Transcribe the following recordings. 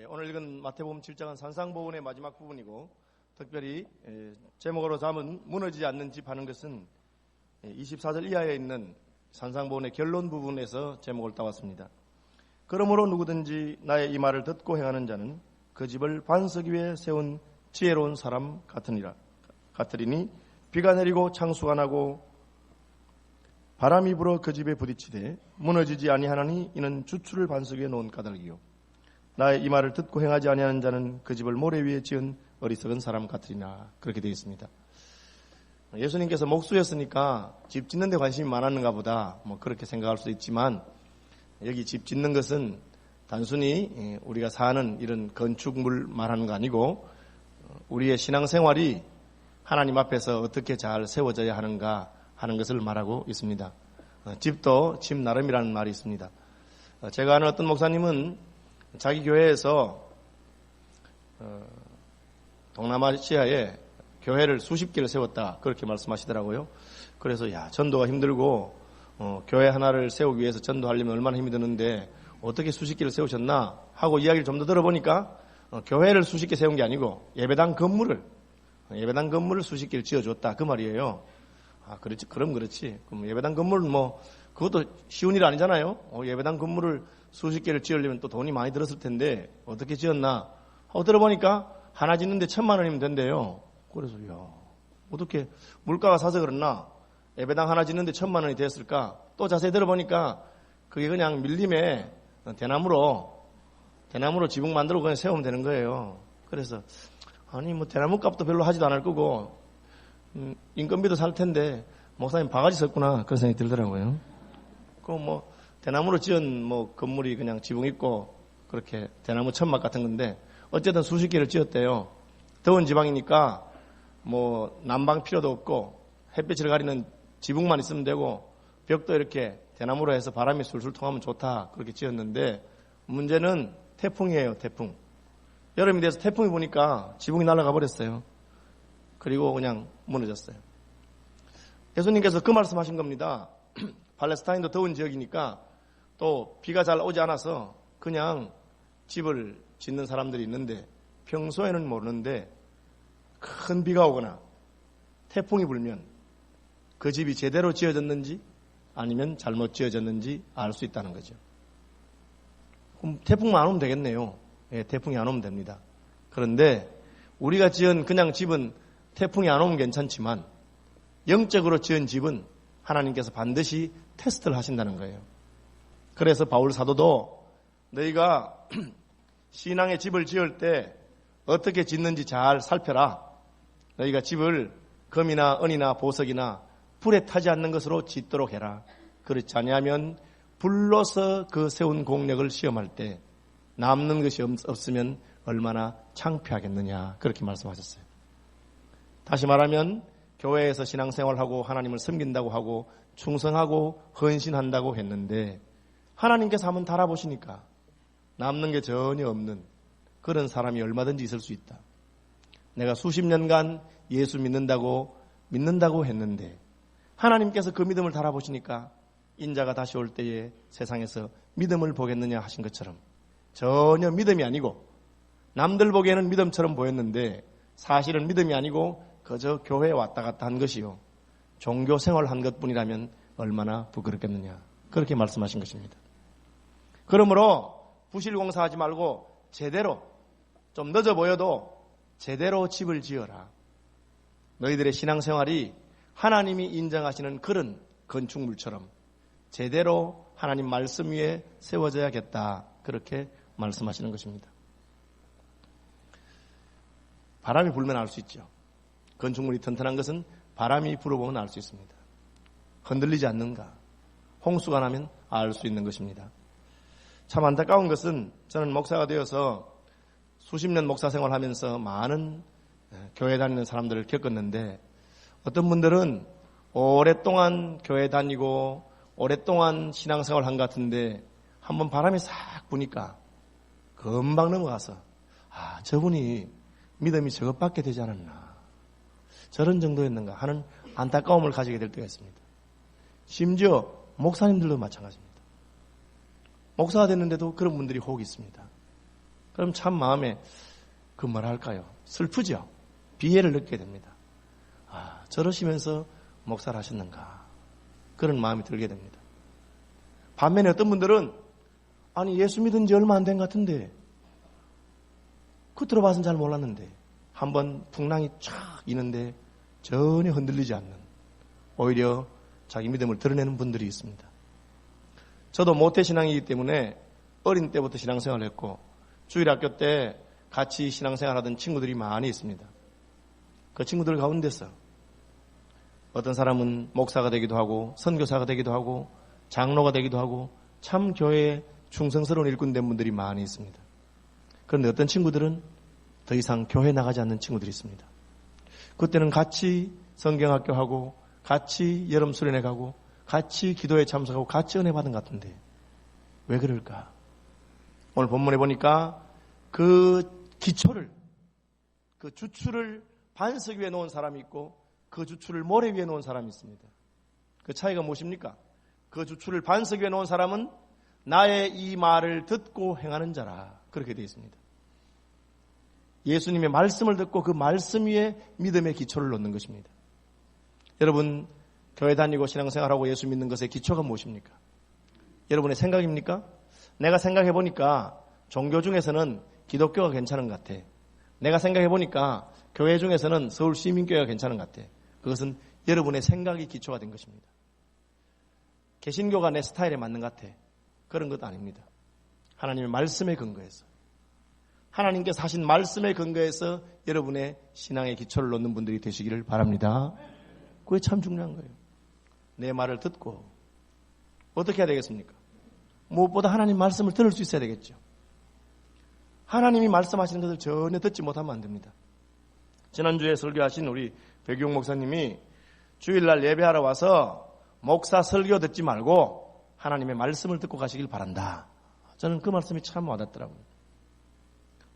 오늘 읽은 마태복음 7장은 산상보훈의 마지막 부분이고 특별히 제목으로 잡은 무너지지 않는 집 하는 것은 24절 이하에 있는 산상보훈의 결론 부분에서 제목을 따왔습니다. 그러므로 누구든지 나의 이 말을 듣고 행하는 자는 그 집을 반석 위에 세운 지혜로운 사람 같으리니 비가 내리고 창수가 나고 바람이 불어 그 집에 부딪히되 무너지지 아니하나니 이는 주추를 반석 위에 놓은 까닭이요 나의 이 말을 듣고 행하지 아니하는 자는 그 집을 모래 위에 지은 어리석은 사람 같으리나. 그렇게 되어 있습니다. 예수님께서 목수였으니까 집 짓는 데 관심이 많았는가 보다 그렇게 생각할 수도 있지만 여기 집 짓는 것은 단순히 우리가 사는 이런 건축물 말하는 거 아니고 우리의 신앙생활이 하나님 앞에서 어떻게 잘 세워져야 하는가 하는 것을 말하고 있습니다. 집도 집 나름이라는 말이 있습니다. 제가 아는 어떤 목사님은 자기 교회에서 동남아시아에 교회를 수십 개를 세웠다 그렇게 말씀하시더라고요. 그래서 전도가 힘들고 교회 하나를 세우기 위해서 전도하려면 얼마나 힘이 드는데 어떻게 수십 개를 세우셨나 하고 이야기를 좀 더 들어보니까 교회를 수십 개 세운 게 아니고 예배당 건물을 수십 개를 지어줬다 그 말이에요. 그렇지. 그럼 그렇지. 그럼 예배당 건물은 그것도 쉬운 일 아니잖아요. 예배당 건물을 수십 개를 지으려면 또 돈이 많이 들었을 텐데 어떻게 지었나 하고 들어보니까 하나 짓는데 1,000,000원이면 된대요. 그래서 어떻게 물가가 사서 그랬나 예배당 하나 짓는데 1,000,000원이 됐을까. 또 자세히 들어보니까 그게 그냥 밀림에 대나무로 지붕 만들고 그냥 세우면 되는 거예요. 그래서 대나무 값도 별로 하지도 않을 거고 인건비도 살 텐데 목사님 바가지 썼구나 그런 생각이 들더라고요. 대나무로 지은 건물이 그냥 지붕 있고 그렇게 대나무 천막 같은 건데 어쨌든 수십 개를 지었대요. 더운 지방이니까 난방 필요도 없고 햇빛을 가리는 지붕만 있으면 되고 벽도 이렇게 대나무로 해서 바람이 술술 통하면 좋다 그렇게 지었는데 문제는 태풍이에요. 태풍. 여름이 돼서 태풍이 부니까 지붕이 날아가 버렸어요. 그리고 그냥 무너졌어요. 예수님께서 그 말씀하신 겁니다. 팔레스타인도 더운 지역이니까 또 비가 잘 오지 않아서 그냥 집을 짓는 사람들이 있는데 평소에는 모르는데 큰 비가 오거나 태풍이 불면 그 집이 제대로 지어졌는지 아니면 잘못 지어졌는지 알 수 있다는 거죠. 그럼 태풍만 안 오면 되겠네요. 태풍이 안 오면 됩니다. 그런데 우리가 지은 그냥 집은 태풍이 안 오면 괜찮지만 영적으로 지은 집은 하나님께서 반드시 테스트를 하신다는 거예요. 그래서 바울 사도도 너희가 신앙의 집을 지을 때 어떻게 짓는지 잘 살펴라. 너희가 집을 금이나 은이나 보석이나 불에 타지 않는 것으로 짓도록 해라. 그렇지 아니하면 불로서 그 세운 공력을 시험할 때 남는 것이 없으면 얼마나 창피하겠느냐 그렇게 말씀하셨어요. 다시 말하면 교회에서 신앙생활하고 하나님을 섬긴다고 하고 충성하고 헌신한다고 했는데 하나님께서 한번 달아보시니까 남는 게 전혀 없는 그런 사람이 얼마든지 있을 수 있다. 내가 수십 년간 예수 믿는다고 했는데 하나님께서 그 믿음을 달아보시니까 인자가 다시 올 때에 세상에서 믿음을 보겠느냐 하신 것처럼 전혀 믿음이 아니고 남들 보기에는 믿음처럼 보였는데 사실은 믿음이 아니고 그저 교회에 왔다 갔다 한 것이요 종교 생활한 것뿐이라면 얼마나 부끄럽겠느냐 그렇게 말씀하신 것입니다. 그러므로 부실공사하지 말고 제대로 좀 늦어 보여도 제대로 집을 지어라. 너희들의 신앙생활이 하나님이 인정하시는 그런 건축물처럼 제대로 하나님 말씀 위에 세워져야겠다 그렇게 말씀하시는 것입니다. 바람이 불면 알 수 있죠. 건축물이 튼튼한 것은 바람이 불어보면 알 수 있습니다. 흔들리지 않는가 홍수가 나면 알 수 있는 것입니다. 참 안타까운 것은 저는 목사가 되어서 수십 년 목사 생활하면서 많은 교회 다니는 사람들을 겪었는데 어떤 분들은 오랫동안 교회 다니고 오랫동안 신앙생활 한 것 같은데 한번 바람이 싹 부니까 금방 넘어가서 저분이 믿음이 저것밖에 되지 않았나 저런 정도였는가 하는 안타까움을 가지게 될 때가 있습니다. 심지어 목사님들도 마찬가지입니다. 목사가 됐는데도 그런 분들이 혹 있습니다. 그럼 참 마음에 그 뭐라 할까요? 슬프죠. 비애를 느끼게 됩니다. 아, 저러시면서 목사를 하셨는가. 그런 마음이 들게 됩니다. 반면에 어떤 분들은 아니 예수 믿은 지 얼마 안 된 것 같은데 겉으로 봐서는 잘 몰랐는데 한번 풍랑이 쫙 이는데 전혀 흔들리지 않는, 오히려 자기 믿음을 드러내는 분들이 있습니다. 저도 모태신앙이기 때문에 어린 때부터 신앙생활을 했고 주일학교 때 같이 신앙생활하던 친구들이 많이 있습니다. 그 친구들 가운데서 어떤 사람은 목사가 되기도 하고 선교사가 되기도 하고 장로가 되기도 하고 참 교회에 충성스러운 일꾼된 분들이 많이 있습니다. 그런데 어떤 친구들은 더 이상 교회 나가지 않는 친구들이 있습니다. 그때는 같이 성경학교 하고 같이 여름 수련회 가고 같이 기도에 참석하고 같이 은혜 받은 것 같은데 왜 그럴까? 오늘 본문에 보니까 그 기초를, 그 주추를 반석 위에 놓은 사람이 있고 그 주추를 모래 위에 놓은 사람이 있습니다. 그 차이가 무엇입니까? 그 주추를 반석 위에 놓은 사람은 나의 이 말을 듣고 행하는 자라, 그렇게 되어 있습니다. 예수님의 말씀을 듣고 그 말씀 위에 믿음의 기초를 놓는 것입니다. 여러분, 교회 다니고 신앙생활하고 예수 믿는 것의 기초가 무엇입니까? 여러분의 생각입니까? 내가 생각해 보니까 종교 중에서는 기독교가 괜찮은 것 같아. 내가 생각해 보니까 교회 중에서는 서울시민교회가 괜찮은 것 같아. 그것은 여러분의 생각이 기초가 된 것입니다. 개신교가 내 스타일에 맞는 것 같아. 그런 것도 아닙니다. 하나님의 말씀에 근거해서, 하나님께서 하신 말씀에 근거해서 여러분의 신앙의 기초를 놓는 분들이 되시기를 바랍니다. 그게 참 중요한 거예요. 내 말을 듣고 어떻게 해야 되겠습니까? 무엇보다 하나님 말씀을 들을 수 있어야 되겠죠. 하나님이 말씀하시는 것을 전혀 듣지 못하면 안 됩니다. 지난주에 설교하신 우리 백용 목사님이 주일날 예배하러 와서 목사 설교 듣지 말고 하나님의 말씀을 듣고 가시길 바란다. 저는 그 말씀이 참 와닿더라고요.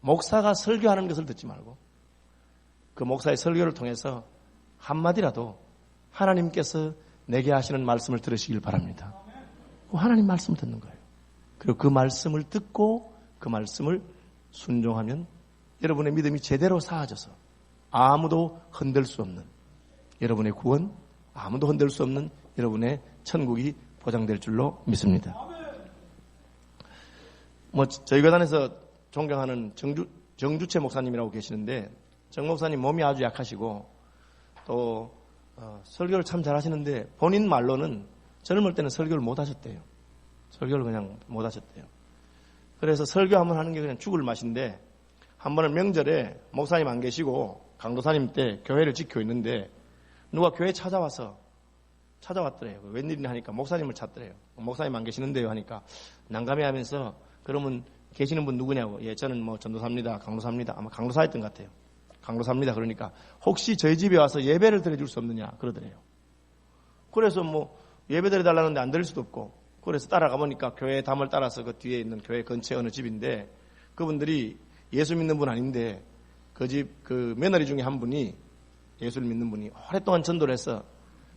목사가 설교하는 것을 듣지 말고 그 목사의 설교를 통해서 한마디라도 하나님께서 내게 하시는 말씀을 들으시길 바랍니다. 하나님 말씀을 듣는 거예요. 그리고 그 말씀을 듣고 그 말씀을 순종하면 여러분의 믿음이 제대로 쌓아져서 아무도 흔들 수 없는 여러분의 구원, 아무도 흔들 수 없는 여러분의 천국이 보장될 줄로 믿습니다. 저희 교단에서 존경하는 정주채 목사님이라고 계시는데 정 목사님 몸이 아주 약하시고 또 설교를 참 잘하시는데 본인 말로는 젊을 때는 설교를 못 하셨대요. 설교를 그냥 못 하셨대요. 그래서 설교 한번 하는 게 그냥 죽을 맛인데 한 번은 명절에 목사님 안 계시고 강도사님 때 교회를 지키고 있는데 누가 교회 찾아왔더래요. 웬일이냐 하니까 목사님을 찾더래요. 목사님 안 계시는데요 하니까 난감해하면서 그러면 계시는 분 누구냐고. 예, 저는 뭐 전도사입니다. 강도사입니다. 아마 강도사였던 것 같아요. 강도사입니다. 그러니까 혹시 저희 집에 와서 예배를 드려줄 수 없느냐 그러더래요. 그래서 뭐 예배 드려달라는데 안 드릴 수도 없고 그래서 따라가 보니까 교회 담을 따라서 그 뒤에 있는 교회 근처에 어느 집인데 그분들이 예수 믿는 분 아닌데 그 집 그 며느리 중에 한 분이 예수를 믿는 분이 오랫동안 전도를 해서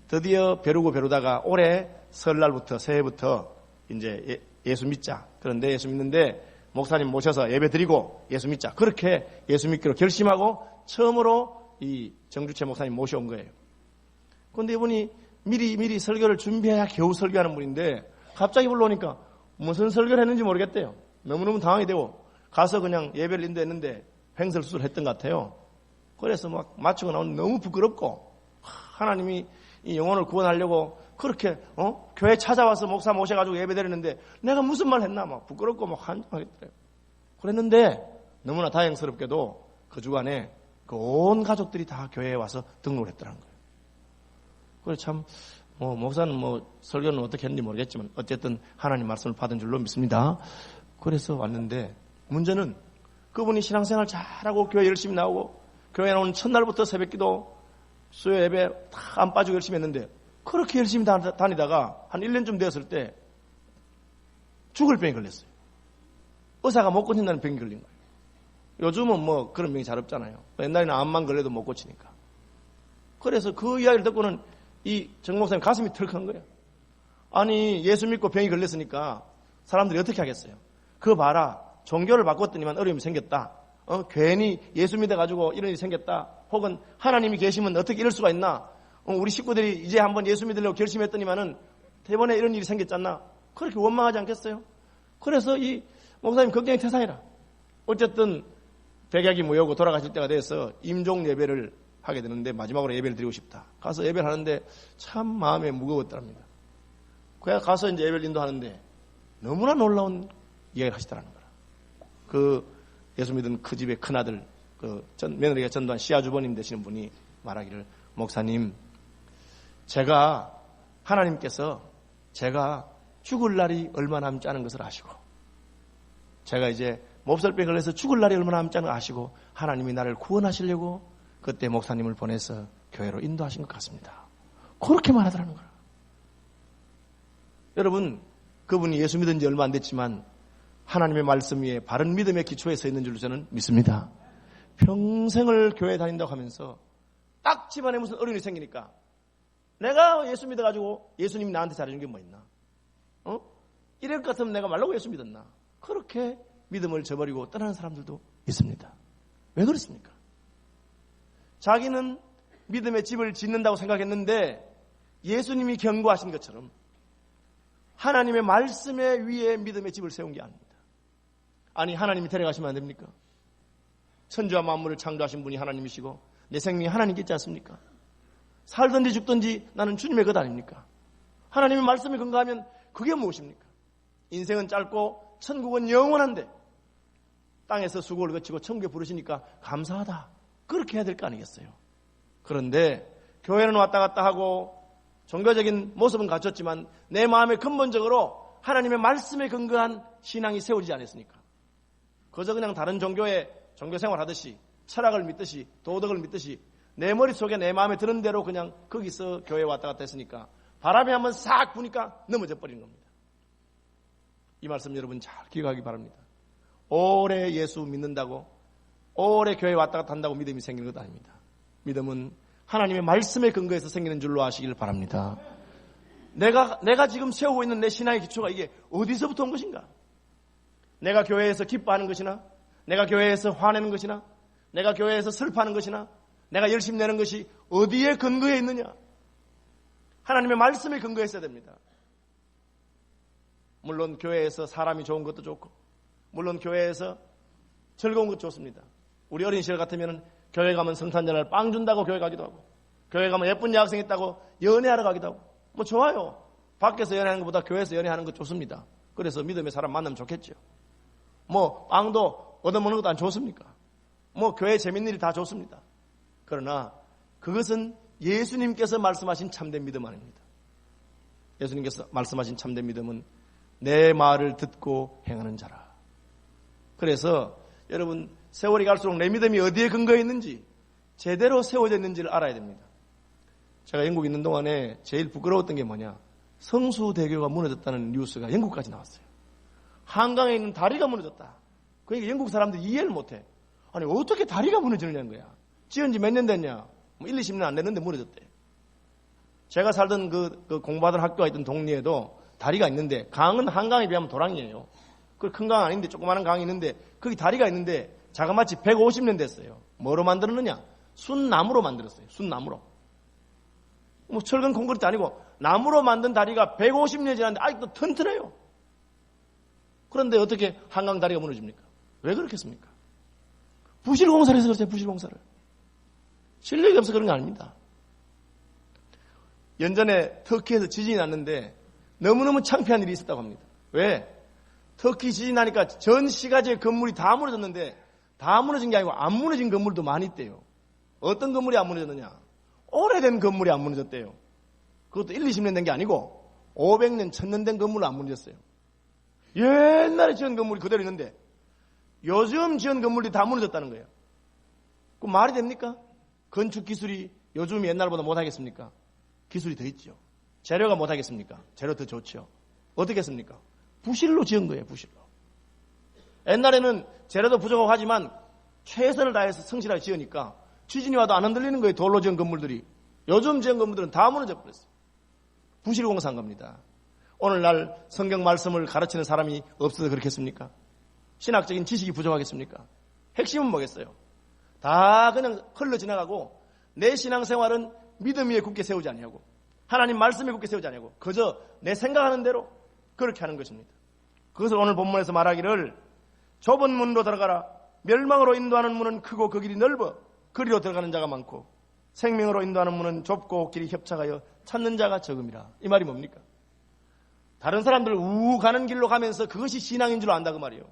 드디어 벼르다가 올해 설날부터 새해부터 이제 예수 믿자. 그런데 예수 믿는데 목사님 모셔서 예배 드리고 예수 믿자. 그렇게 예수 믿기로 결심하고 처음으로 이 정주채 목사님 모셔온 거예요. 그런데 이분이 미리 설교를 준비해야 겨우 설교하는 분인데 갑자기 불러오니까 무슨 설교를 했는지 모르겠대요. 너무너무 당황이 되고 가서 그냥 예배를 인도했는데 횡설수설 했던 것 같아요. 그래서 막 마치고 나오면 너무 부끄럽고 하나님이 이 영혼을 구원하려고 그렇게 교회 찾아와서 목사 모셔가지고 예배 드리는데 내가 무슨 말 했나 막 부끄럽고 막 한정하겠더래요. 그랬는데 너무나 다행스럽게도 그 주간에 그 온 가족들이 다 교회에 와서 등록을 했더라는 거예요. 그래서 참 목사는 설교는 어떻게 했는지 모르겠지만 어쨌든 하나님 말씀을 받은 줄로 믿습니다. 그래서 왔는데 문제는 그분이 신앙생활 잘하고 교회 열심히 나오고 교회 나오는 첫날부터 새벽기도 수요 예배 다 안 빠지고 열심히 했는데 그렇게 열심히 다니다가 한 1년쯤 되었을 때 죽을 병이 걸렸어요. 의사가 못 고친다는 병이 걸린 거예요. 요즘은 그런 병이 잘 없잖아요. 옛날에는 암만 걸려도 못 고치니까. 그래서 그 이야기를 듣고는 이 정 목사님 가슴이 털컥한 거예요. 아니 예수 믿고 병이 걸렸으니까 사람들이 어떻게 하겠어요? 그거 봐라. 종교를 바꿨더니만 어려움이 생겼다. 괜히 예수 믿어가지고 이런 일이 생겼다. 혹은 하나님이 계시면 어떻게 이럴 수가 있나. 우리 식구들이 이제 한번 예수 믿으려고 결심했더니만은 대번에 이런 일이 생겼잖나. 그렇게 원망하지 않겠어요? 그래서 이 목사님 걱정이 태산이라. 어쨌든 백약이 모여고 돌아가실 때가 돼서 임종 예배를 하게 되는데 마지막으로 예배를 드리고 싶다. 가서 예배를 하는데 참 마음에 무거웠답니다. 그냥 가서 이제 예배를 인도하는데 너무나 놀라운 이야기를 하시더라는 거라. 그 예수 믿은 그 집의 큰아들, 며느리가 전도한 시아주버님 되시는 분이 말하기를, 목사님, 하나님께서 제가 죽을 날이 얼마 남지 않은 것을 아시고, 제가 이제 몹살병에 걸려서 죽을 날이 얼마나 남지 않은 걸 아시고, 하나님이 나를 구원하시려고 그때 목사님을 보내서 교회로 인도하신 것 같습니다. 그렇게 말하더라는 거라. 여러분, 그분이 예수 믿은 지 얼마 안 됐지만 하나님의 말씀 위에 바른 믿음의 기초에 서 있는 줄로 저는 믿습니다. 평생을 교회 다닌다고 하면서 딱 집안에 무슨 어려움이 생기니까 내가 예수 믿어가지고 예수님이 나한테 잘해준 게 뭐 있나? 이럴 것 같으면 내가 말라고 예수 믿었나? 그렇게 믿음을 저버리고 떠나는 사람들도 있습니다. 왜 그렇습니까? 자기는 믿음의 집을 짓는다고 생각했는데 예수님이 경고하신 것처럼 하나님의 말씀에 위에 믿음의 집을 세운 게 아닙니다. 아니, 하나님이 데려가시면 안 됩니까? 천지와 만물을 창조하신 분이 하나님이시고 내 생명이 하나님께 있지 않습니까? 살든지 죽든지 나는 주님의 것 아닙니까? 하나님의 말씀에 근거하면 그게 무엇입니까? 인생은 짧고 천국은 영원한데 땅에서 수고를 거치고 천국에 부르시니까 감사하다. 그렇게 해야 될 거 아니겠어요? 그런데 교회는 왔다 갔다 하고 종교적인 모습은 갖췄지만 내 마음에 근본적으로 하나님의 말씀에 근거한 신앙이 세워지지 않았으니까. 그저 그냥 다른 종교의 종교생활 하듯이 철학을 믿듯이 도덕을 믿듯이 내 머릿속에 내 마음에 드는 대로 그냥 거기서 교회에 왔다 갔다 했으니까 바람이 한번 싹 부니까 넘어져 버리는 겁니다. 이 말씀 여러분 잘 기억하기 바랍니다. 오래 예수 믿는다고 오래 교회에 왔다 갔다 한다고 믿음이 생기는 것 아닙니다. 믿음은 하나님의 말씀에 근거해서 생기는 줄로 아시길 바랍니다. 내가 지금 세우고 있는 내 신앙의 기초가 이게 어디서부터 온 것인가? 내가 교회에서 기뻐하는 것이나 내가 교회에서 화내는 것이나 내가 교회에서 슬퍼하는 것이나 내가 열심히 내는 것이 어디에 근거해 있느냐? 하나님의 말씀에 근거했어야 됩니다. 물론 교회에서 사람이 좋은 것도 좋고 물론 교회에서 즐거운 것도 좋습니다. 우리 어린 시절 같으면 교회 가면 성탄절날 빵 준다고 교회 가기도 하고 교회 가면 예쁜 여학생 있다고 연애하러 가기도 하고 뭐 좋아요. 밖에서 연애하는 것보다 교회에서 연애하는 것 좋습니다. 그래서 믿음의 사람 만나면 좋겠죠. 뭐 빵도 얻어먹는 것도 안 좋습니까? 뭐 교회 재밌는 일이 다 좋습니다. 그러나 그것은 예수님께서 말씀하신 참된 믿음 아닙니다. 예수님께서 말씀하신 참된 믿음은 내 말을 듣고 행하는 자라. 그래서 여러분 세월이 갈수록 내 믿음이 어디에 근거해 있는지 제대로 세워져 있는지를 알아야 됩니다. 제가 영국에 있는 동안에 제일 부끄러웠던 게 뭐냐, 성수대교가 무너졌다는 뉴스가 영국까지 나왔어요. 한강에 있는 다리가 무너졌다. 그러니까 영국 사람들이 이해를 못해. 아니 어떻게 다리가 무너지느냐는 거야. 지은 지 몇 년 됐냐, 뭐 1, 20년 안 됐는데 무너졌대. 제가 살던 그 공부하던 학교가 있던 동리에도 다리가 있는데 강은 한강에 비하면 도랑이에요. 그 큰 강 아닌데 조그마한 강이 있는데 거기 다리가 있는데 자그마치 150년 됐어요. 뭐로 만들었느냐? 순나무로 만들었어요. 순나무로. 뭐 철근 콘크리트 아니고 나무로 만든 다리가 150년이 지났는데 아직도 튼튼해요. 그런데 어떻게 한강 다리가 무너집니까? 왜 그렇겠습니까? 부실공사를 해서 그렇죠. 부실공사를. 실력이 없어서 그런 거 아닙니다. 연전에 터키에서 지진이 났는데 너무너무 창피한 일이 있었다고 합니다. 왜? 터키 지진 나니까 전 시가지의 건물이 다 무너졌는데 다 무너진 게 아니고 안 무너진 건물도 많이 있대요. 어떤 건물이 안 무너졌느냐? 오래된 건물이 안 무너졌대요. 그것도 1, 20년 된 게 아니고 500년, 1000년 된 건물은 안 무너졌어요. 옛날에 지은 건물이 그대로 있는데 요즘 지은 건물이 다 무너졌다는 거예요. 그 말이 됩니까? 건축 기술이 요즘 옛날보다 못하겠습니까? 기술이 더 있죠. 재료가 못하겠습니까? 재료 더 좋죠. 어떻게 했습니까? 부실로 지은 거예요. 부실로. 옛날에는 재료도 부족하고 하지만 최선을 다해서 성실하게 지으니까 지진이 와도 안 흔들리는 거예요. 돌로 지은 건물들이. 요즘 지은 건물들은 다 무너져 버렸어요. 부실공사한 겁니다. 오늘날 성경 말씀을 가르치는 사람이 없어서 그렇겠습니까? 신학적인 지식이 부족하겠습니까? 핵심은 뭐겠어요? 다 그냥 흘러 지나가고 내 신앙생활은 믿음 위에 굳게 세우지 아니하고 하나님 말씀에 굳게 세우지 아니하고 그저 내 생각하는 대로 그렇게 하는 것입니다. 그것을 오늘 본문에서 말하기를 좁은 문으로 들어가라. 멸망으로 인도하는 문은 크고 그 길이 넓어 그리로 들어가는 자가 많고 생명으로 인도하는 문은 좁고 길이 협착하여 찾는 자가 적음이라. 이 말이 뭡니까? 다른 사람들 우 가는 길로 가면서 그것이 신앙인 줄 안다 그 말이에요.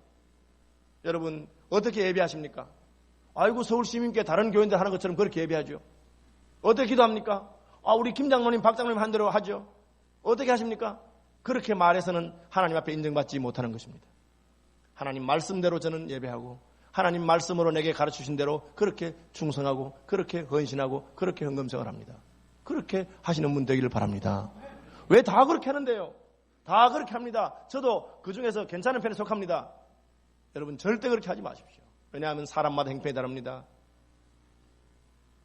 여러분 어떻게 예배하십니까? 아이고 서울시민께 다른 교인들 하는 것처럼 그렇게 예배하죠. 어떻게 기도합니까? 우리 김 장로님 박 장로님 한 대로 하죠. 어떻게 하십니까? 그렇게 말해서는 하나님 앞에 인정받지 못하는 것입니다. 하나님 말씀대로 저는 예배하고 하나님 말씀으로 내게 가르치신 대로 그렇게 충성하고 그렇게 헌신하고 그렇게 헌금성을 합니다. 그렇게 하시는 분 되기를 바랍니다. 왜 다 그렇게 하는데요? 다 그렇게 합니다. 저도 그 중에서 괜찮은 편에 속합니다. 여러분 절대 그렇게 하지 마십시오. 왜냐하면 사람마다 행편이 다릅니다.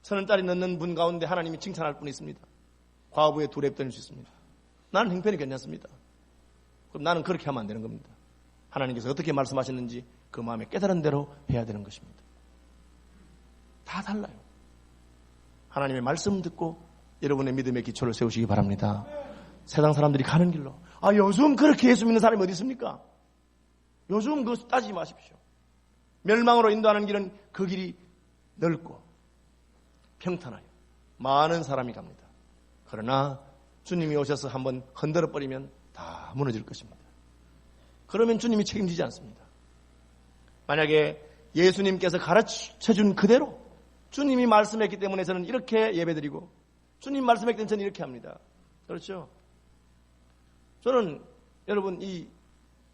30달이 넘는 분 가운데 하나님이 칭찬할 분이 있습니다. 과부에 두 랩 던질 수 있습니다. 나는 행편이 괜찮습니다. 그럼 나는 그렇게 하면 안 되는 겁니다. 하나님께서 어떻게 말씀하셨는지 그 마음에 깨달은 대로 해야 되는 것입니다. 다 달라요. 하나님의 말씀 듣고 여러분의 믿음의 기초를 세우시기 바랍니다. 세상 사람들이 가는 길로 요즘 그렇게 예수 믿는 사람이 어디 있습니까? 요즘 그거 따지지 마십시오. 멸망으로 인도하는 길은 그 길이 넓고 평탄하여 많은 사람이 갑니다. 그러나 주님이 오셔서 한번 흔들어 버리면 다 무너질 것입니다. 그러면 주님이 책임지지 않습니다. 만약에 예수님께서 가르쳐준 그대로 주님이 말씀했기 때문에 저는 이렇게 예배드리고 주님 말씀했기 때문에 저는 이렇게 합니다. 그렇죠? 저는 여러분 이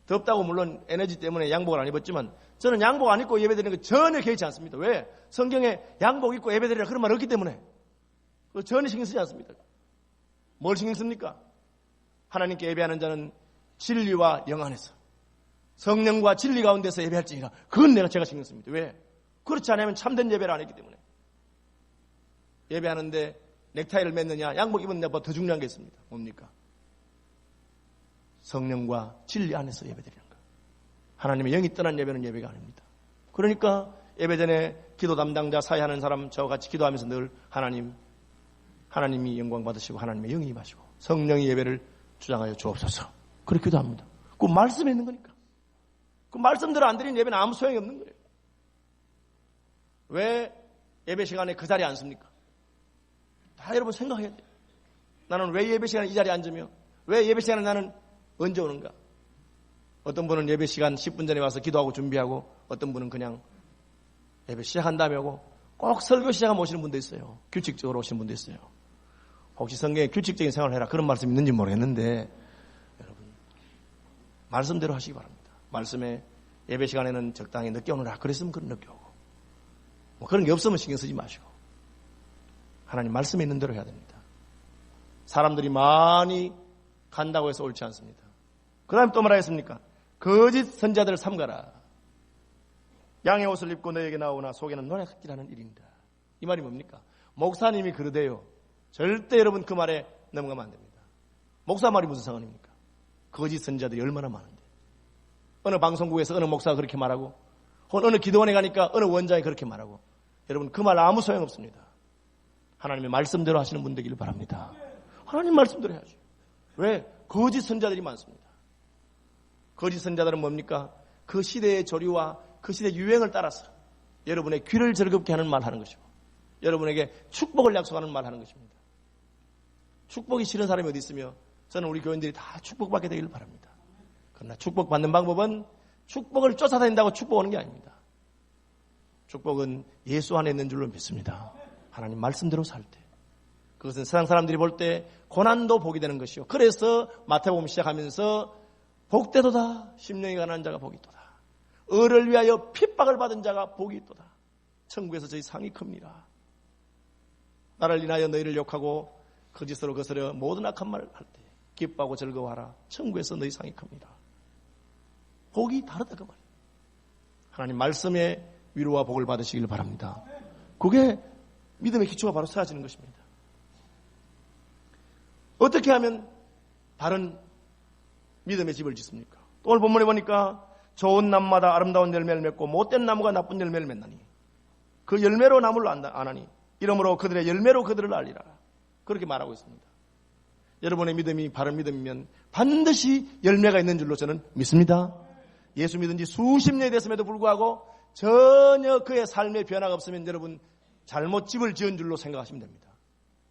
덥다고 물론 에너지 때문에 양복을 안 입었지만 저는 양복 안 입고 예배드리는 거 전혀 개의치 않습니다. 왜? 성경에 양복 입고 예배드리라 그런 말 없기 때문에 전혀 신경 쓰지 않습니다. 뭘 신경 씁니까? 하나님께 예배하는 자는 진리와 영 안에서 성령과 진리 가운데서 예배할지니라. 그건 제가 신경 씁니다. 왜? 그렇지 않으면 참된 예배를 안 했기 때문에. 예배하는데 넥타이를 맸느냐 양복 입었느냐 더 중요한 게 있습니다. 뭡니까? 성령과 진리 안에서 예배드리는 것. 하나님의 영이 떠난 예배는 예배가 아닙니다. 그러니까 예배 전에 기도 담당자 사회하는 사람 저와 같이 기도하면서 늘 하나님이 영광 받으시고 하나님의 영이 임하시고 성령의 예배를 주장하여 주옵소서. 그렇게 기도합니다. 그 말씀에 있는 거니까. 그 말씀대로 안 드리는 예배는 아무 소용이 없는 거예요. 왜 예배 시간에 그 자리에 앉습니까? 다 여러분 생각해야 돼요. 나는 왜 예배 시간에 이 자리에 앉으며 왜 예배 시간에 나는 언제 오는가? 어떤 분은 예배 시간 10분 전에 와서 기도하고 준비하고 어떤 분은 그냥 예배 시작한 다음에 오고 꼭 설교 시작하면 오시는 분도 있어요. 규칙적으로 오시는 분도 있어요. 혹시 성경에 규칙적인 생활을 해라 그런 말씀이 있는지 모르겠는데 여러분 말씀대로 하시기 바랍니다. 말씀에 예배 시간에는 적당히 늦게 오느라 그랬으면 그런 늦게 오고 뭐 그런 게 없으면 신경 쓰지 마시고 하나님 말씀에 있는 대로 해야 됩니다. 사람들이 많이 간다고 해서 옳지 않습니다. 그 다음에 또 뭐라 했습니까? 거짓 선자들을 삼가라. 양의 옷을 입고 너에게 나오나 속에는 노략질하는 일인다. 이 말이 뭡니까? 목사님이 그러대요. 절대 여러분 그 말에 넘어가면 안 됩니다. 목사 말이 무슨 상관입니까? 거짓 선자들이 얼마나 많은데. 어느 방송국에서 어느 목사가 그렇게 말하고 어느 기도원에 가니까 어느 원장이 그렇게 말하고 여러분 그 말 아무 소용없습니다. 하나님의 말씀대로 하시는 분 되기를 바랍니다. 하나님 말씀대로 해야죠. 왜? 거짓 선자들이 많습니다. 거짓 선자들은 뭡니까? 그 시대의 조류와 그 시대의 유행을 따라서 여러분의 귀를 즐겁게 하는 말 하는 것이고 여러분에게 축복을 약속하는 말 하는 것입니다. 축복이 싫은 사람이 어디 있으며 저는 우리 교인들이 다 축복받게 되기를 바랍니다. 그러나 축복받는 방법은 축복을 쫓아다닌다고 축복 오는 게 아닙니다. 축복은 예수 안에 있는 줄로 믿습니다. 하나님 말씀대로 살 때. 그것은 세상 사람들이 볼 때 고난도 복이 되는 것이요. 그래서 마태복음 시작하면서 복되도다. 심령이 가난한 자가 복이 있도다. 의를 위하여 핍박을 받은 자가 복이 있도다. 천국에서 저희 상이 큽니다. 나를 인하여 너희를 욕하고 거짓으로 거스려 모든 악한 말을 할 때 기뻐하고 즐거워하라. 천국에서 너희 상이 큽니다. 복이 다르다 그 말이에요. 하나님 말씀에 위로와 복을 받으시길 바랍니다. 그게 믿음의 기초가 바로 세워지는 것입니다. 어떻게 하면 바른 믿음의 집을 짓습니까? 또 오늘 본문에 보니까 좋은 나무마다 아름다운 열매를 맺고 못된 나무가 나쁜 열매를 맺나니 그 열매로 나무를 안하니 이러므로 그들의 열매로 그들을 알리라. 그렇게 말하고 있습니다. 여러분의 믿음이 바른 믿음이면 반드시 열매가 있는 줄로 저는 믿습니다. 예수 믿은 지 수십 년이 됐음에도 불구하고 전혀 그의 삶의 변화가 없으면 여러분 잘못 집을 지은 줄로 생각하시면 됩니다.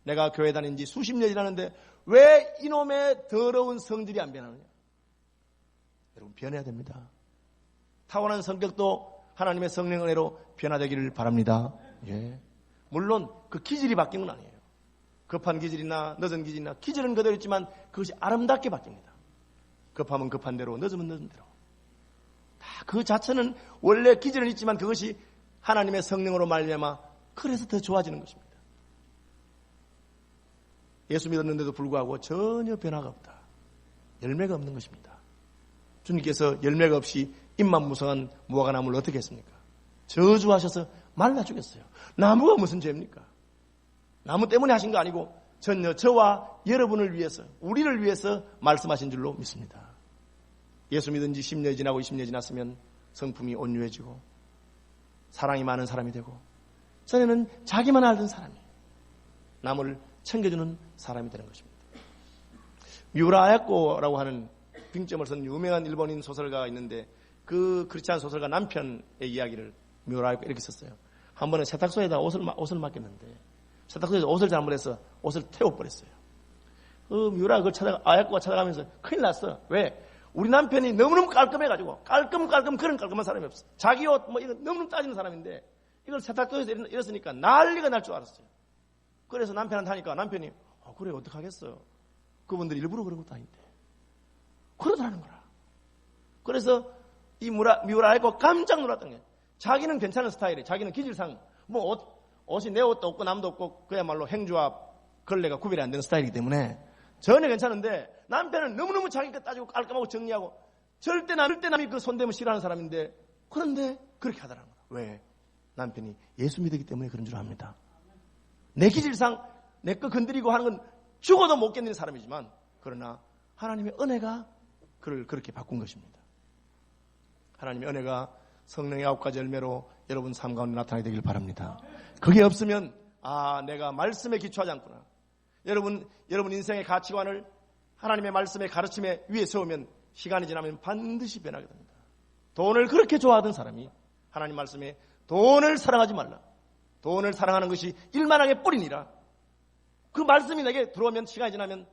내가 교회 다닌 지 수십 년이 지났는데 왜 이놈의 더러운 성질이 안 변하느냐? 여러분 변해야 됩니다. 타고난 성격도 하나님의 성령 은혜로 변화되기를 바랍니다. 예. 물론 그 기질이 바뀐 건 아니에요. 급한 기질이나 늦은 기질이나 기질은 그대로 있지만 그것이 아름답게 바뀝니다. 급하면 급한 대로 늦으면 늦은 대로. 다 그 자체는 원래 기질은 있지만 그것이 하나님의 성령으로 말미암아 그래서 더 좋아지는 것입니다. 예수 믿었는데도 불구하고 전혀 변화가 없다. 열매가 없는 것입니다. 주님께서 열매가 없이 잎만 무성한 무화과나무를 어떻게 했습니까? 저주하셔서 말라 죽였어요. 나무가 무슨 죄입니까? 나무 때문에 하신 거 아니고 전혀 저와 여러분을 위해서 우리를 위해서 말씀하신 줄로 믿습니다. 예수 믿은 지 10년이 지나고 20년이 지났으면 성품이 온유해지고 사랑이 많은 사람이 되고 전에는 자기만 알던 사람이 남을 챙겨주는 사람이 되는 것입니다. 미우라 아야코라고 하는 빙점을 쓴 유명한 일본인 소설가가 있는데 그 크리스찬 소설가 남편의 이야기를 미우라 아야코 이렇게 썼어요. 한 번에 세탁소에다 옷을 맡겼는데 세탁소에서 옷을 잘못해서 옷을 태워버렸어요. 미우라 그걸 아야코가 찾아가면서 큰일 났어. 왜? 우리 남편이 너무너무 깔끔해가지고 그런 깔끔한 사람이 없어. 자기 옷 이거 너무너무 따지는 사람인데 이걸 세탁소에서 이랬으니까 난리가 날 줄 알았어요. 그래서 남편한테 하니까 남편이 그래 어떡하겠어. 그분들이 일부러 그런 것도 아닌데 그러더라는 거라. 그래서 이 미우라 아이고 깜짝 놀랐던 게 자기는 괜찮은 스타일이에요. 자기는 기질상 옷이 내 옷도 없고 남도 없고 그야말로 행주와 걸레가 구별이 안 되는 스타일이기 때문에 전혀 괜찮은데 남편은 너무너무 자기 것 따지고 깔끔하고 정리하고 절대 남이 그 손대면 싫어하는 사람인데 그런데 그렇게 하더라는 거야. 왜? 남편이 예수 믿기 때문에 그런 줄 압니다. 내 기질상 내 거 건드리고 하는 건 죽어도 못 견디는 사람이지만 그러나 하나님의 은혜가 그를 그렇게 바꾼 것입니다. 하나님의 은혜가 성령의 9가지 열매로 여러분 삶 가운데 나타나게 되길 바랍니다. 그게 없으면 내가 말씀에 기초하지 않구나. 여러분 인생의 가치관을 하나님의 말씀의 가르침에 위에 세우면 시간이 지나면 반드시 변하게 됩니다. 돈을 그렇게 좋아하던 사람이 하나님 말씀에 돈을 사랑하지 말라. 돈을 사랑하는 것이 일만하게 뿌리니라. 그 말씀이 내게 들어오면 시간이 지나면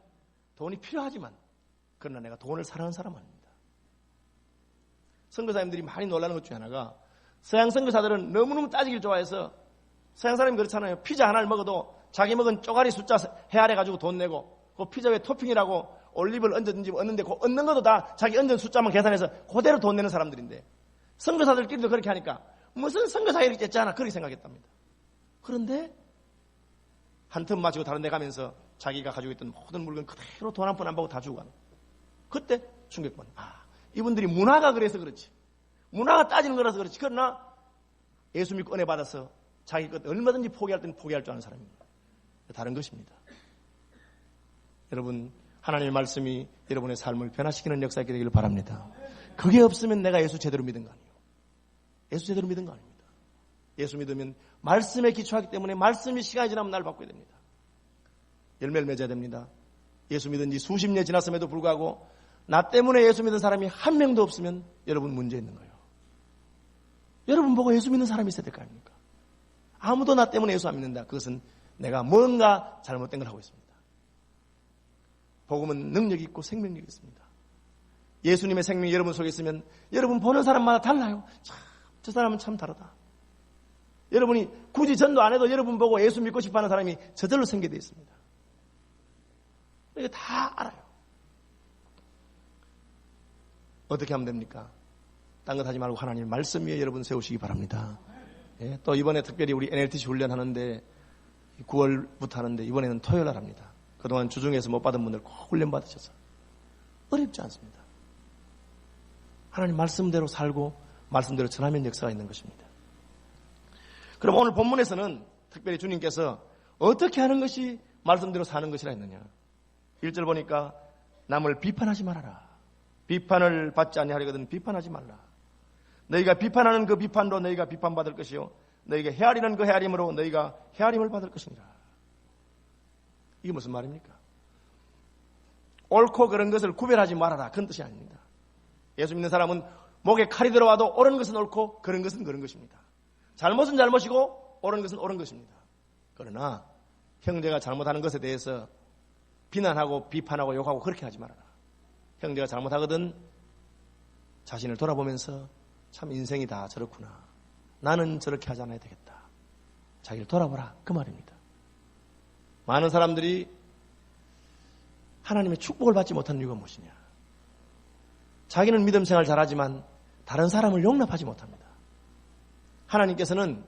돈이 필요하지만 그러나 내가 돈을 사랑하는 사람 아닙니다. 선교사님들이 많이 놀라는 것 중에 하나가 서양 선교사들은 너무너무 따지기를 좋아해서 서양 사람이 그렇잖아요. 피자 하나를 먹어도 자기 먹은 쪼가리 숫자 헤아려가지고 돈 내고 그 피자 위에 토핑이라고 올리브를 얹었는지 얻는데 그 얻는 것도 다 자기 얹은 숫자만 계산해서 그대로 돈 내는 사람들인데 선교사들끼리도 그렇게 하니까 무슨 선교사 이렇게 쨌잖아 그렇게 생각했답니다. 그런데 한 틈 마치고 다른 데 가면서 자기가 가지고 있던 모든 물건 그대로 돈 한 푼 안 받고 다 주고 가는 그때 충격받는 이분들이 문화가 그래서 그렇지 문화가 따지는 거라서 그렇지 그러나 예수 믿고 은혜 받아서 자기 것 얼마든지 포기할 때는 포기할 줄 아는 사람입니다. 다른 것입니다. 여러분 하나님의 말씀이 여러분의 삶을 변화시키는 역사가 있게 되기를 바랍니다. 그게 없으면 내가 예수 제대로 믿은 거 아니에요. 예수 제대로 믿은 거 아닙니다. 예수 믿으면 말씀에 기초하기 때문에 말씀이 시간이 지나면 날 바꿔야 됩니다. 열매를 맺어야 됩니다. 예수 믿은 지 수십 년 지났음에도 불구하고 나 때문에 예수 믿은 사람이 한 명도 없으면 여러분 문제 있는 거예요. 여러분 보고 예수 믿는 사람이 있어야 될 거 아닙니까? 아무도 나 때문에 예수 안 믿는다. 그것은 내가 뭔가 잘못된 걸 하고 있습니다. 복음은 능력이 있고 생명력이 있습니다. 예수님의 생명이 여러분 속에 있으면 여러분 보는 사람마다 달라요. 참, 저 사람은 참 다르다. 여러분이 굳이 전도 안 해도 여러분 보고 예수 믿고 싶어하는 사람이 저절로 생기게 되어 있습니다. 이거 다 알아요. 어떻게 하면 됩니까? 딴 것 하지 말고 하나님의 말씀 위에 여러분 세우시기 바랍니다. 예, 또 이번에 특별히 우리 NLTC 훈련하는데 9월부터 하는데 이번에는 토요일 날 합니다. 그동안 주중에서 못 받은 분들 꼭 훈련 받으셔서 어렵지 않습니다. 하나님 말씀대로 살고 말씀대로 전하면 역사가 있는 것입니다. 그럼 오늘 본문에서는 특별히 주님께서 어떻게 하는 것이 말씀대로 사는 것이라 했느냐. 1절 보니까 남을 비판하지 말아라. 비판을 받지 아니하려거든 비판하지 말라. 너희가 비판하는 그 비판으로 너희가 비판받을 것이요 너희가 헤아리는 그 헤아림으로 너희가 헤아림을 받을 것이니라. 이게 무슨 말입니까? 옳고 그런 것을 구별하지 말아라, 그런 뜻이 아닙니다. 예수 믿는 사람은 목에 칼이 들어와도 옳은 것은 옳고 그런 것은 그런 것입니다. 잘못은 잘못이고 옳은 것은 옳은 것입니다. 그러나 형제가 잘못하는 것에 대해서 비난하고 비판하고 욕하고 그렇게 하지 말아라. 형제가 잘못하거든 자신을 돌아보면서 참 인생이 다 저렇구나, 나는 저렇게 하지 않아야 되겠다, 자기를 돌아보라, 그 말입니다. 많은 사람들이 하나님의 축복을 받지 못하는 이유가 무엇이냐? 자기는 믿음 생활 잘하지만 다른 사람을 용납하지 못합니다. 하나님께서는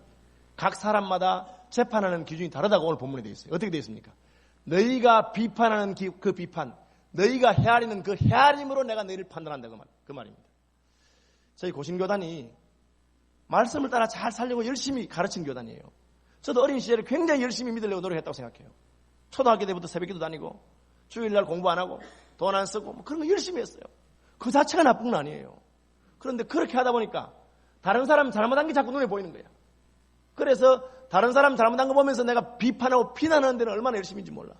각 사람마다 재판하는 기준이 다르다고 오늘 본문에 되어 있어요. 어떻게 되어 있습니까? 너희가 비판하는 그 비판, 너희가 헤아리는 그 헤아림으로 내가 너희를 판단한다, 그 말입니다. 저희 고신교단이 말씀을 따라 잘 살려고 열심히 가르친 교단이에요. 저도 어린 시절에 굉장히 열심히 믿으려고 노력했다고 생각해요. 초등학교 때부터 새벽기도 다니고 주일날 공부 안 하고 돈 안 쓰고 뭐 그런 거 열심히 했어요. 그 자체가 나쁜 건 아니에요. 그런데 그렇게 하다 보니까 다른 사람 잘못한 게 자꾸 눈에 보이는 거야. 그래서 다른 사람 잘못한 거 보면서 내가 비판하고 비난하는 데는 얼마나 열심인지 몰라.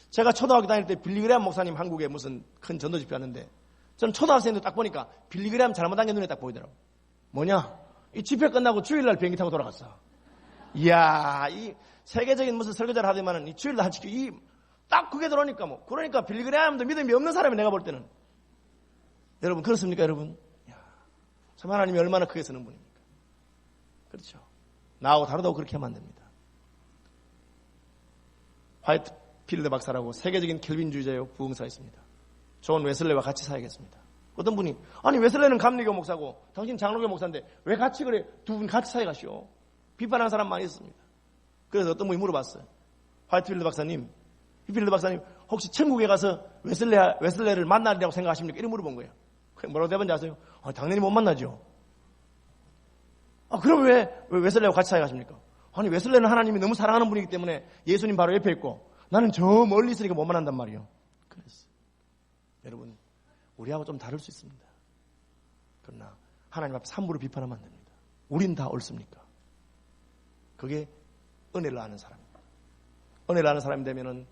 제가 초등학교 다닐 때 빌리그레암 목사님 한국에 무슨 큰 전도 집회 하는데 저는 초등학생도 딱 보니까 빌리그레암 잘못한 게 눈에 딱 보이더라고. 뭐냐? 이 집회 끝나고 주일날 비행기 타고 돌아갔어. 이야, 이 세계적인 무슨 설교자를 하더만은 이 주일날 한 지켜 딱 그게 들어오니까 뭐. 그러니까 빌리그레암도 믿음이 없는 사람이 내가 볼 때는. 여러분 그렇습니까, 여러분? 이야, 참 하나님이 얼마나 크게 쓰는 분입니까? 그렇죠. 나하고 다르다고 그렇게 하면 안 됩니다. 화이트필드 박사라고 세계적인 켈빈주의자요 부흥사가 있습니다. 존 웨슬레와 같이 사야겠습니다. 어떤 분이 아니 웨슬레는 감리교 목사고 당신 장로교 목사인데 왜 같이 그래, 두 분 같이 사야가시오, 비판하는 사람 많이 있습니다. 그래서 어떤 분이 물어봤어요. 화이트필드 박사님 혹시 천국에 가서 웨슬레를 만나리라고 생각하십니까? 이렇게 물어본 거예요. 뭐라고 대답한지 아세요? 당연히 못 만나죠. 그럼 왜 웨슬레와 같이 사역하십니까? 아니 웨슬레는 하나님이 너무 사랑하는 분이기 때문에 예수님 바로 옆에 있고 나는 저 멀리 있으니까 못 만난단 말이에요. 그랬어요. 여러분 우리하고 좀 다를 수 있습니다. 그러나 하나님 앞에 함부로 비판하면 안 됩니다. 우린 다 옳습니까? 그게 은혜를 아는 사람입니다. 은혜를 아는 사람이 되면은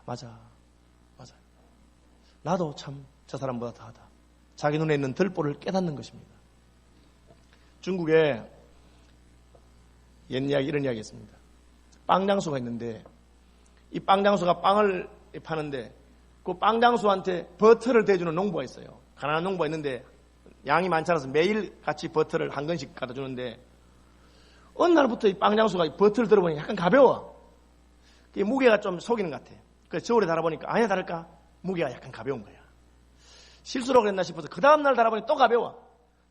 맞아요. 나도 참 저 사람보다 다하다. 자기 눈에 있는 들보를 깨닫는 것입니다. 중국에 옛 이야기, 이런 이야기 있습니다. 빵장수가 있는데 이 빵장수가 빵을 파는데 그 빵장수한테 버터를 대주는 농부가 있어요. 가난한 농부가 있는데 양이 많지 않아서 매일 같이 버터를 한 건씩 갖다 주는데 어느 날부터 이 빵장수가 버터를 들어보니 약간 가벼워. 그게 무게가 좀 속이는 것 같아. 그래서 저울에 달아보니까 아니야 다를까 무게가 약간 가벼운 거야. 실수로 그랬나 싶어서 그 다음날 달아보니 또 가벼워.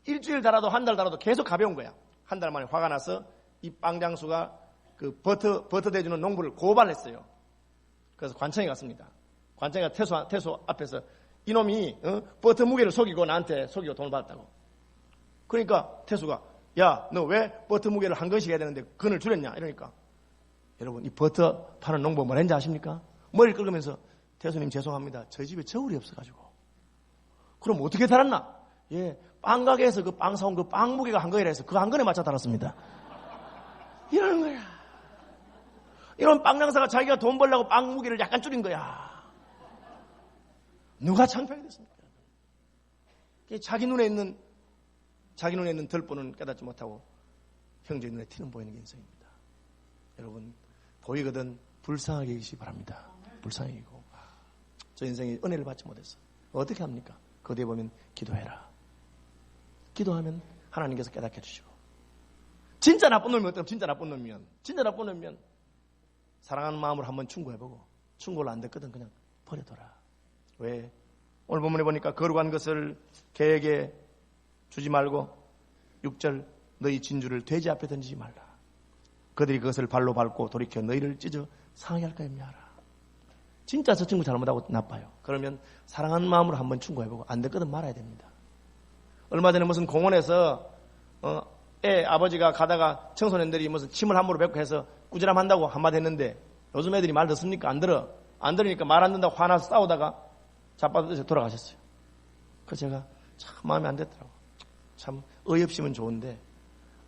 일주일 달아도 한 달 달아도 계속 가벼운 거야. 한 달 만에 화가 나서 이 빵장수가 그 버터 대주는 농부를 고발했어요. 그래서 관청에 갔습니다. 관청이가 태수 앞에서 이놈이 버터 무게를 속이고 나한테 속이고 돈을 받았다고. 그러니까 태수가 야, 너 왜 버터 무게를 한 건씩 해야 되는데 그걸 줄였냐 이러니까 여러분 이 버터 파는 농부 뭐 했는지 아십니까? 머리를 긁으면서 태수님 죄송합니다. 저희 집에 저울이 없어가지고. 그럼 어떻게 달았나? 예, 빵 가게에서 그 빵 사온 그 빵 무게가 한 건이라 해서 그 한 건에 맞춰 달았습니다. 이러는 거야. 이런 빵 장사가 자기가 돈 벌려고 빵 무게를 약간 줄인 거야. 누가 창피하게 됐습니까? 자기 눈에 있는 들보는 깨닫지 못하고 형제 눈에 티는 보이는 게 인생입니다. 여러분 보이거든 불쌍하게 계시기 바랍니다. 불쌍하게 계시고 저 인생이 은혜를 받지 못했어. 어떻게 합니까? 거기에 보면 기도해라. 기도하면 하나님께서 깨닫게 해주시고 진짜 나쁜 놈이면 어때요? 진짜 나쁜 놈이면 사랑하는 마음으로 한번 충고해보고 충고를 안 됐거든 그냥 버려둬라. 왜? 오늘 본문에 보니까 거룩한 것을 개에게 주지 말고 6절 너희 진주를 돼지 앞에 던지지 말라. 그들이 그것을 발로 밟고 돌이켜 너희를 찢어 상하게 할까 염려하라. 진짜 저 친구 잘못하고 나빠요. 그러면 사랑하는 마음으로 한번 충고해보고 안 됐거든 말아야 됩니다. 얼마 전에 무슨 공원에서 애 아버지가 가다가 청소년들이 무슨 침을 함부로 뱉고 해서 꾸지람 한다고 한마디 했는데 요즘 애들이 말 듣습니까? 안 들으니까 말 안 듣는다고 화나서 싸우다가 자빠져서 돌아가셨어요. 그래서 제가 참 마음에 안 됐더라고. 참 어이없으면 좋은데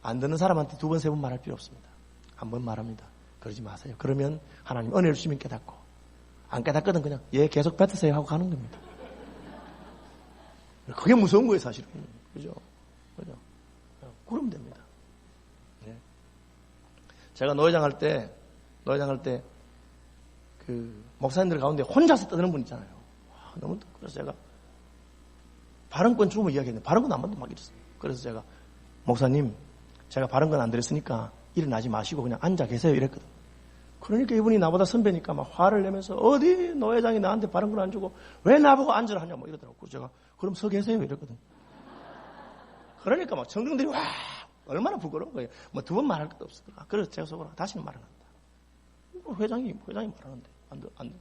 안 듣는 사람한테 두 번, 세 번 말할 필요 없습니다. 한 번 말합니다. 그러지 마세요. 그러면 하나님 은혜를 주시면 깨닫고 안 깨닫거든 그냥 계속 뱉으세요 하고 가는 겁니다. 그게 무서운 거예요 사실은. 그죠? 그러면 됩니다. 네. 제가 노회장 할 때 그 목사님들 가운데 혼자서 떠드는 분 있잖아요. 너무 그래서 제가 발언권 주면 이야기했는데 발언권 한 번도 막 이랬어요. 그래서 제가 목사님 제가 발언권 안 드렸으니까 일어나지 마시고 그냥 앉아 계세요 이랬거든. 그러니까 이분이 나보다 선배니까 막 화를 내면서 어디 노회장이 나한테 발언권 안 주고 왜 나보고 앉으라 하냐 뭐 이러더라고. 제가 그럼 서 계세요 이랬거든. 그러니까 막 청중들이 와 얼마나 부끄러운 거예요. 뭐 두 번 말할 것도 없어. 그래서 제가 속으로 다시는 말 안 한다. 회장이 말하는데 안 돼.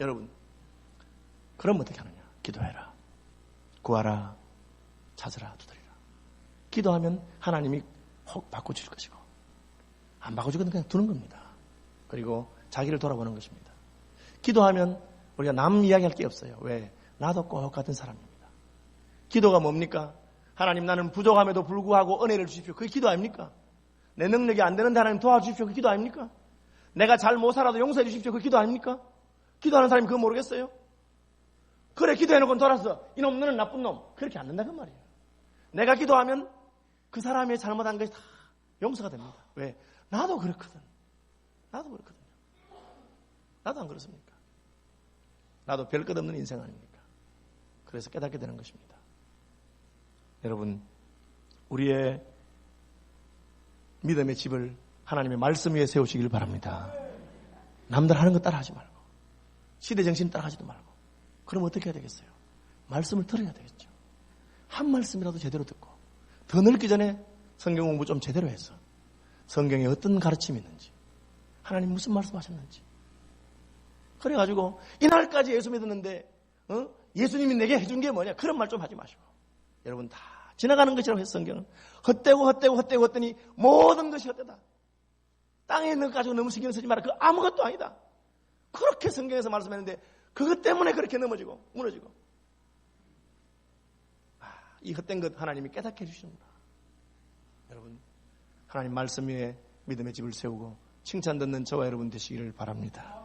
여러분 그럼 어떻게 하느냐. 기도해라. 구하라. 찾으라. 두드리라. 기도하면 하나님이 혹 바꿔줄 것이고 안 바꿔주거든 그냥 두는 겁니다. 그리고 자기를 돌아보는 것입니다. 기도하면 우리가 남 이야기할 게 없어요. 왜? 나도 꼭 같은 사람입니다. 기도가 뭡니까? 하나님 나는 부족함에도 불구하고 은혜를 주십시오. 그게 기도 아닙니까? 내 능력이 안 되는데 하나님 도와주십시오. 그게 기도 아닙니까? 내가 잘 못 살아도 용서해 주십시오. 그게 기도 아닙니까? 기도하는 사람이 그거 모르겠어요? 그래 기도해놓고 돌아서 이놈 너는 나쁜 놈. 그렇게 안 된다 그 말이에요. 내가 기도하면 그 사람의 잘못한 것이 다 용서가 됩니다. 왜? 나도 그렇거든. 나도 안 그렇습니까? 나도 별 것 없는 인생 아닙니까? 그래서 깨닫게 되는 것입니다. 여러분, 우리의 믿음의 집을 하나님의 말씀 위에 세우시길 바랍니다. 남들 하는 거 따라 하지 말고, 시대 정신 따라 하지도 말고. 그럼 어떻게 해야 되겠어요? 말씀을 들어야 되겠죠. 한 말씀이라도 제대로 듣고, 더 늙기 전에 성경 공부 좀 제대로 해서, 성경에 어떤 가르침이 있는지, 하나님 무슨 말씀 하셨는지. 그래가지고, 이날까지 예수 믿었는데, 예수님이 내게 해준 게 뭐냐? 그런 말 좀 하지 마시고. 여러분 다 지나가는 것이라고 해서 성경은 헛되고 했더니 모든 것이 헛되다. 땅에 있는 것 가지고 너무 신경 쓰지 마라. 그거 아무것도 아니다. 그렇게 성경에서 말씀했는데 그것 때문에 그렇게 넘어지고 무너지고. 이 헛된 것 하나님이 깨닫게 해주시는구나. 여러분 하나님 말씀 위에 믿음의 집을 세우고 칭찬 듣는 저와 여러분 되시기를 바랍니다.